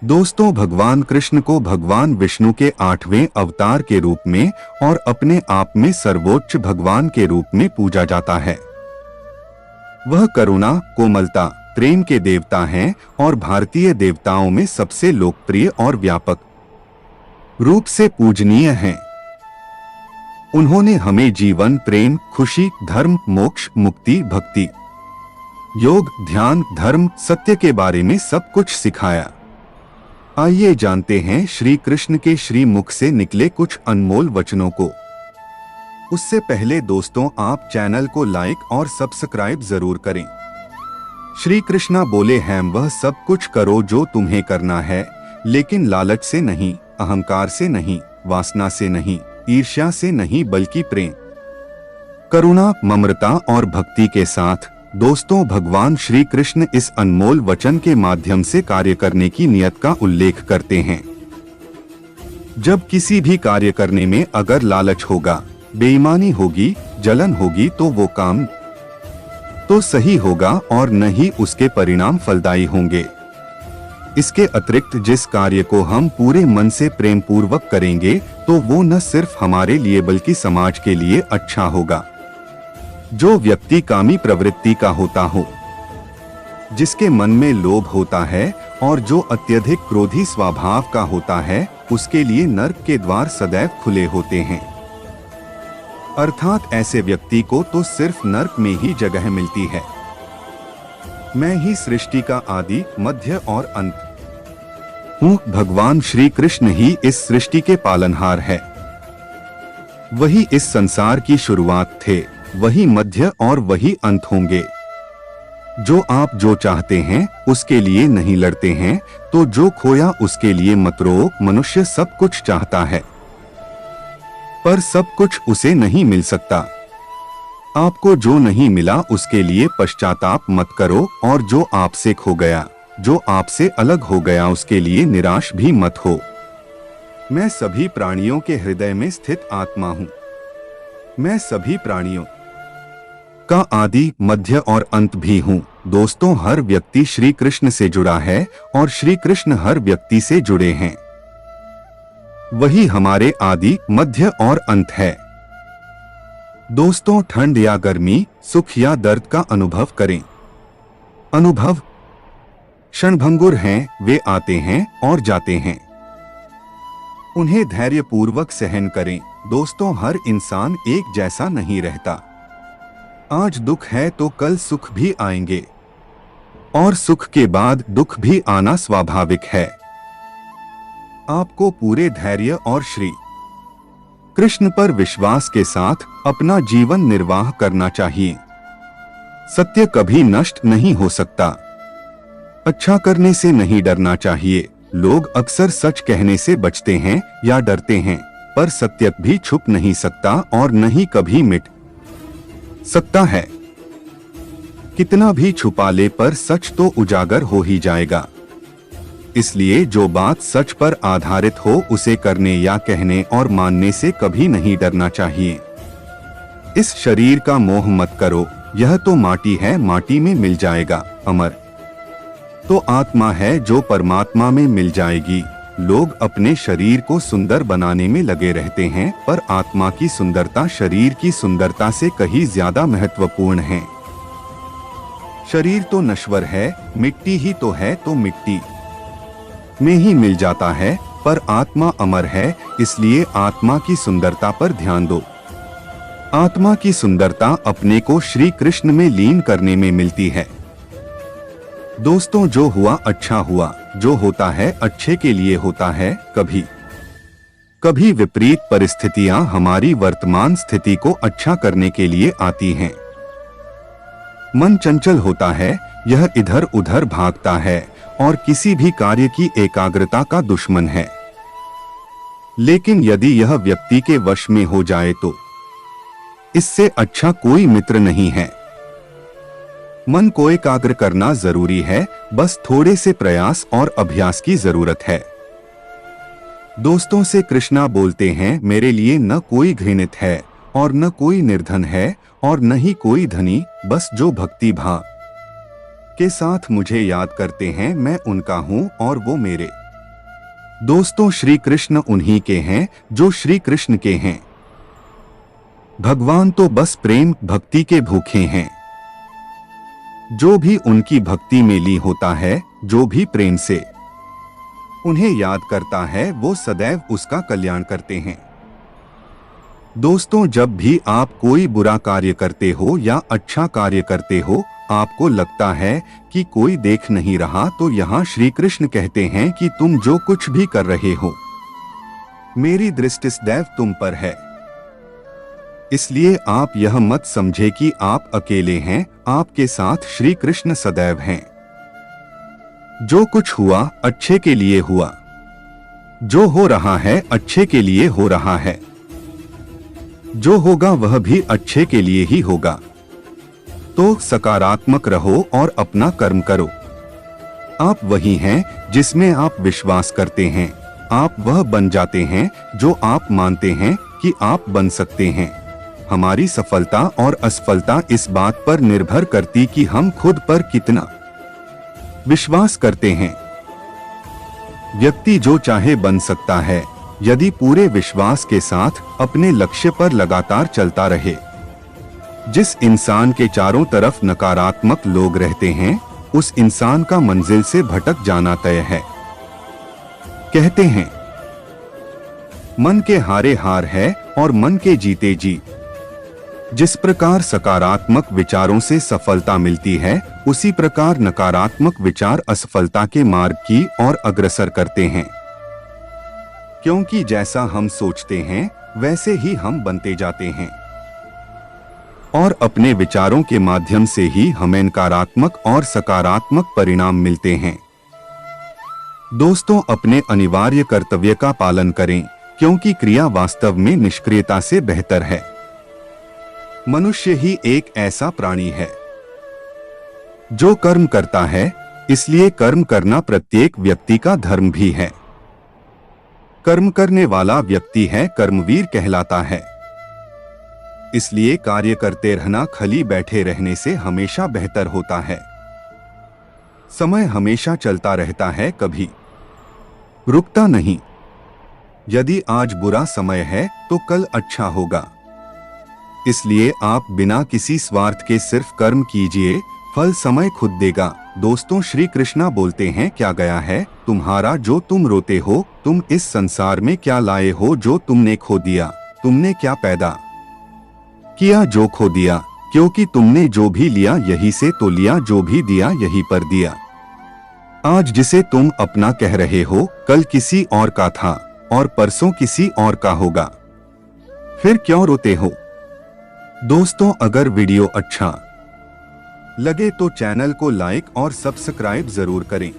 दोस्तों, भगवान कृष्ण को भगवान विष्णु के 8वें अवतार के रूप में और अपने आप में सर्वोच्च भगवान के रूप में पूजा जाता है। वह करुणा, कोमलता, प्रेम के देवता हैं और भारतीय देवताओं में सबसे लोकप्रिय और व्यापक रूप से पूजनीय हैं। उन्होंने हमें जीवन, प्रेम, खुशी, धर्म, मोक्ष, मुक्ति, भक्ति, योग, ध्यान, धर्म, सत्य के बारे में सब कुछ सिखाया। आइए जानते हैं श्री कृष्ण के श्री मुख से निकले कुछ अनमोल वचनों को। उससे पहले दोस्तों, आप चैनल को लाइक और सब्सक्राइब जरूर करें। श्री कृष्णा बोले हैं, वह सब कुछ करो जो तुम्हें करना है, लेकिन लालच से नहीं, अहंकार से नहीं, वासना से नहीं, ईर्ष्या से नहीं, बल्कि प्रेम, करुणा, ममृता और भक्ति के साथ। दोस्तों, भगवान श्री कृष्ण इस अनमोल वचन के माध्यम से कार्य करने की नियत का उल्लेख करते हैं। जब किसी भी कार्य करने में अगर लालच होगा, बेईमानी होगी, जलन होगी, तो वो काम तो सही होगा और न ही उसके परिणाम फलदायी होंगे। इसके अतिरिक्त जिस कार्य को हम पूरे मन से प्रेम पूर्वक करेंगे, तो वो न सिर्फ हमारे लिए बल्कि समाज के लिए अच्छा होगा। जो व्यक्ति कामी प्रवृत्ति का होता हो, जिसके मन में लोभ होता है और जो अत्यधिक क्रोधी स्वभाव का होता है, उसके लिए नर्क के द्वार सदैव खुले होते हैं। अर्थात ऐसे व्यक्ति को तो सिर्फ नर्क में ही जगह मिलती है। मैं ही सृष्टि का आदि, मध्य और अंत हूँ। भगवान श्री कृष्ण ही इस सृष्टि के पालनहार है। वही इस संसार की शुरुआत थे, वही मध्य और वही अंत होंगे। जो आप जो चाहते हैं उसके लिए नहीं लड़ते हैं, तो जो खोया उसके लिए मत रो। मनुष्य सब कुछ चाहता है, पर सब कुछ उसे नहीं मिल सकता। आपको जो नहीं मिला उसके लिए पश्चाताप मत करो, और जो आपसे खो गया, जो आपसे अलग हो गया, उसके लिए निराश भी मत हो। मैं सभी प्राणियों के हृदय में स्थित आत्मा हूँ। मैं सभी प्राणियों का आदि, मध्य और अंत भी हूँ। दोस्तों, हर व्यक्ति श्री कृष्ण से जुड़ा है और श्री कृष्ण हर व्यक्ति से जुड़े हैं। वही हमारे आदि, मध्य और अंत है। दोस्तों, ठंड या गर्मी, सुख या दर्द का अनुभव करें। अनुभव क्षणभंगुर हैं, वे आते हैं और जाते हैं। उन्हें धैर्यपूर्वक सहन करें। दोस्तों, हर इंसान एक जैसा नहीं रहता। आज दुख है तो कल सुख भी आएंगे, और सुख के बाद दुख भी आना स्वाभाविक है। आपको पूरे धैर्य और श्री कृष्ण पर विश्वास के साथ अपना जीवन निर्वाह करना चाहिए। सत्य कभी नष्ट नहीं हो सकता। अच्छा करने से नहीं डरना चाहिए। लोग अक्सर सच कहने से बचते हैं या डरते हैं, पर सत्य भी छुप नहीं सकता और न ही कभी मिट सकता है। कितना भी छुपा ले, पर सच तो उजागर हो ही जाएगा। इसलिए जो बात सच पर आधारित हो, उसे करने या कहने और मानने से कभी नहीं डरना चाहिए। इस शरीर का मोह मत करो, यह तो माटी है, माटी में मिल जाएगा। अमर तो आत्मा है जो परमात्मा में मिल जाएगी। लोग अपने शरीर को सुंदर बनाने में लगे रहते हैं, पर आत्मा की सुंदरता शरीर की सुंदरता से कहीं ज्यादा महत्वपूर्ण है। शरीर तो नश्वर है, मिट्टी ही तो है, तो मिट्टी में ही मिल जाता है, पर आत्मा अमर है। इसलिए आत्मा की सुंदरता पर ध्यान दो। आत्मा की सुंदरता अपने को श्री कृष्ण में लीन करने में मिलती है। दोस्तों, जो हुआ अच्छा हुआ। जो होता है अच्छे के लिए होता है। कभी कभी विपरीत परिस्थितियां हमारी वर्तमान स्थिति को अच्छा करने के लिए आती हैं। मन चंचल होता है, यह इधर उधर भागता है और किसी भी कार्य की एकाग्रता का दुश्मन है। लेकिन यदि यह व्यक्ति के वश में हो जाए तो इससे अच्छा कोई मित्र नहीं है। मन को एकाग्र करना जरूरी है, बस थोड़े से प्रयास और अभ्यास की जरूरत है। दोस्तों से कृष्णा बोलते हैं, मेरे लिए न कोई घृणित है और न कोई निर्धन है और न ही कोई धनी, बस जो भक्ति भाव के साथ मुझे याद करते हैं, मैं उनका हूँ और वो मेरे दोस्तों, श्री कृष्ण उन्हीं के हैं जो श्री कृष्ण के हैं। भगवान तो बस प्रेम भक्ति के भूखे हैं। जो भी उनकी भक्ति में ली होता है, जो भी प्रेम से उन्हें याद करता है, वो सदैव उसका कल्याण करते हैं। दोस्तों, जब भी आप कोई बुरा कार्य करते हो या अच्छा कार्य करते हो, आपको लगता है कि कोई देख नहीं रहा, तो यहाँ श्री कृष्ण कहते हैं कि तुम जो कुछ भी कर रहे हो, मेरी दृष्टि सदैव तुम पर है। इसलिए आप यह मत समझे कि आप अकेले हैं, आपके साथ श्री कृष्ण सदैव हैं। जो कुछ हुआ अच्छे के लिए हुआ, जो हो रहा है अच्छे के लिए हो रहा है, जो होगा वह भी अच्छे के लिए ही होगा। तो सकारात्मक रहो और अपना कर्म करो। आप वही हैं जिसमें आप विश्वास करते हैं। आप वह बन जाते हैं जो आप मानते हैं कि आप बन सकते हैं। हमारी सफलता और असफलता इस बात पर निर्भर करती कि हम खुद पर कितना विश्वास करते हैं। व्यक्ति जो चाहे बन सकता है, यदि पूरे विश्वास के साथ अपने लक्ष्य पर लगातार चलता रहे। जिस इंसान के चारों तरफ नकारात्मक लोग रहते हैं, उस इंसान का मंजिल से भटक जाना तय है। कहते हैं, मन के हारे हार है और मन के जीते जीत। जिस प्रकार सकारात्मक विचारों से सफलता मिलती है, उसी प्रकार नकारात्मक विचार असफलता के मार्ग की ओर अग्रसर करते हैं। क्योंकि जैसा हम सोचते हैं, वैसे ही हम बनते जाते हैं और अपने विचारों के माध्यम से ही हमें नकारात्मक और सकारात्मक परिणाम मिलते हैं। दोस्तों, अपने अनिवार्य कर्तव्य का पालन करें, क्योंकि क्रिया वास्तव में निष्क्रियता से बेहतर है। मनुष्य ही एक ऐसा प्राणी है जो कर्म करता है, इसलिए कर्म करना प्रत्येक व्यक्ति का धर्म भी है। कर्म करने वाला व्यक्ति है कर्मवीर कहलाता है। इसलिए कार्य करते रहना खाली बैठे रहने से हमेशा बेहतर होता है। समय हमेशा चलता रहता है, कभी रुकता नहीं। यदि आज बुरा समय है तो कल अच्छा होगा। इसलिए आप बिना किसी स्वार्थ के सिर्फ कर्म कीजिए, फल समय खुद देगा। दोस्तों, श्री कृष्णा बोलते हैं, क्या गया है तुम्हारा जो तुम रोते हो? तुम इस संसार में क्या लाए हो जो तुमने खो दिया? तुमने क्या पैदा किया जो खो दिया? क्योंकि तुमने जो भी लिया यही से तो लिया, जो भी दिया यही पर दिया। आज जिसे तुम अपना कह रहे हो, कल किसी और का था और परसों किसी और का होगा। फिर क्यों रोते हो? दोस्तों, अगर वीडियो अच्छा लगे तो चैनल को लाइक और सब्सक्राइब जरूर करें।